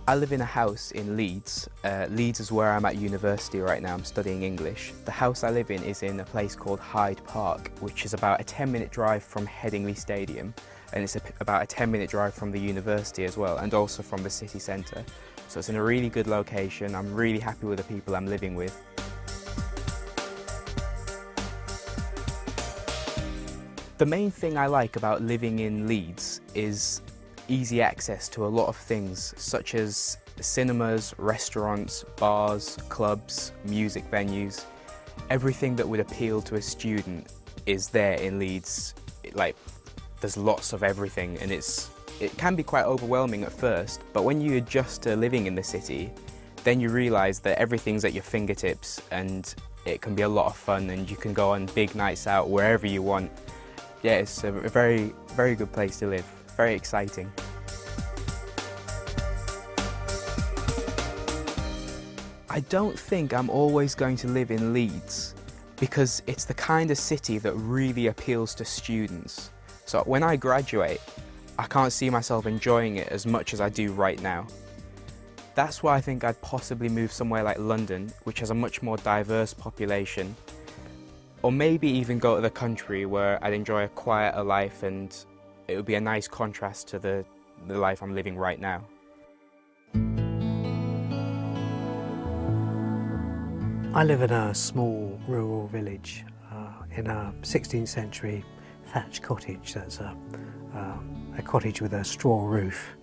I live in a house in Leeds. Leeds is where I'm at university right now. I'm studying English. The house I live in is in a place called Hyde Park, which is about a 10-minute drive from Headingley Stadium, and it's about a 10-minute drive from the university as well, and also from the city centre. So it's in a really good location. I'm really happy with the people I'm living with. The main thing I like about living in Leeds is easy access to a lot of things, such as cinemas, restaurants, bars, clubs, music venues. Everything that would appeal to a student is there in Leeds. There's lots of everything, and it can be quite overwhelming at first, but when you adjust to living in the city, then you realise that everything's at your fingertips, and it can be a lot of fun, and you can go on big nights out wherever you want. Yeah, it's a very, very good place to live. Very exciting. I don't think I'm always going to live in Leeds because it's the kind of city that really appeals to students. So when I graduate, I can't see myself enjoying it as much as I do right now. That's why I think I'd possibly move somewhere like London, which has a much more diverse population, or maybe even go to the country where I'd enjoy a quieter life, and it would be a nice contrast to the life I'm living right now. I live in a small rural village in a 16th century thatched cottage. That's a cottage with a straw roof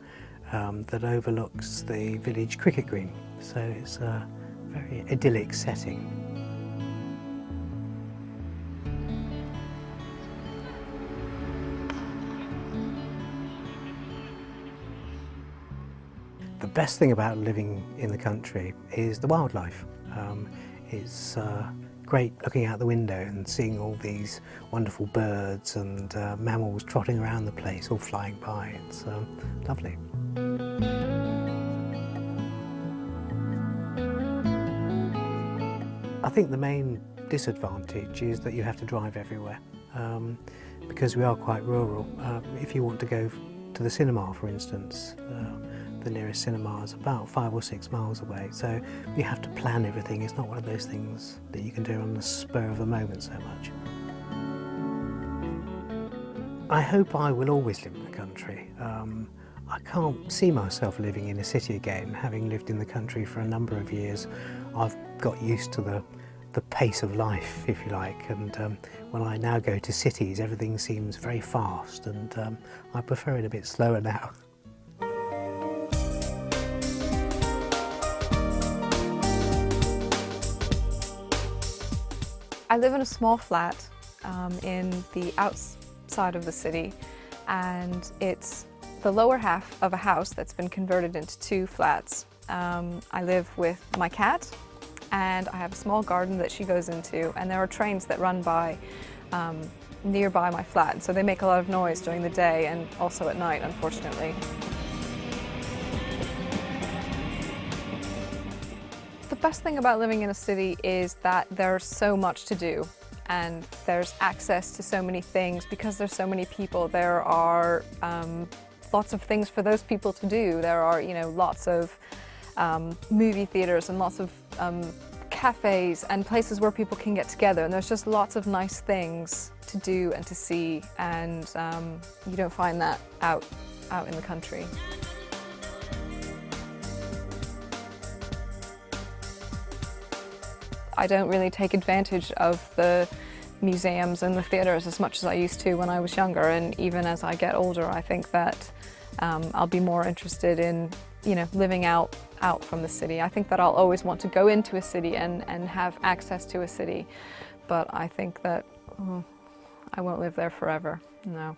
that overlooks the village cricket green. So it's a very idyllic setting. The best thing about living in the country is the wildlife. It's great looking out the window and seeing all these wonderful birds and mammals trotting around the place, all flying by. It's lovely. I think the main disadvantage is that you have to drive everywhere because we are quite rural. If you want to go to the cinema, for instance, the nearest cinema is about 5 or 6 miles away, so you have to plan everything. It's not one of those things that you can do on the spur of the moment so much. I hope I will always live in the country. I can't see myself living in a city again. Having lived in the country for a number of years, I've got used to the pace of life, if you like, and when I now go to cities, everything seems very fast, and I prefer it a bit slower now. I live in a small flat in the outside of the city, and it's the lower half of a house that's been converted into 2 flats. I live with my cat, and I have a small garden that she goes into, and there are trains that run by nearby my flat, so they make a lot of noise during the day and also at night, unfortunately. The best thing about living in a city is that there's so much to do, and there's access to so many things. Because there's so many people, there are lots of things for those people to do. There are, lots of movie theaters and lots of cafes and places where people can get together, and there's just lots of nice things to do and to see, and you don't find that out in the country. I don't really take advantage of the museums and the theatres as much as I used to when I was younger, and even as I get older, I think that I'll be more interested in, living out from the city. I think that I'll always want to go into a city and have access to a city, but I think that I won't live there forever, no.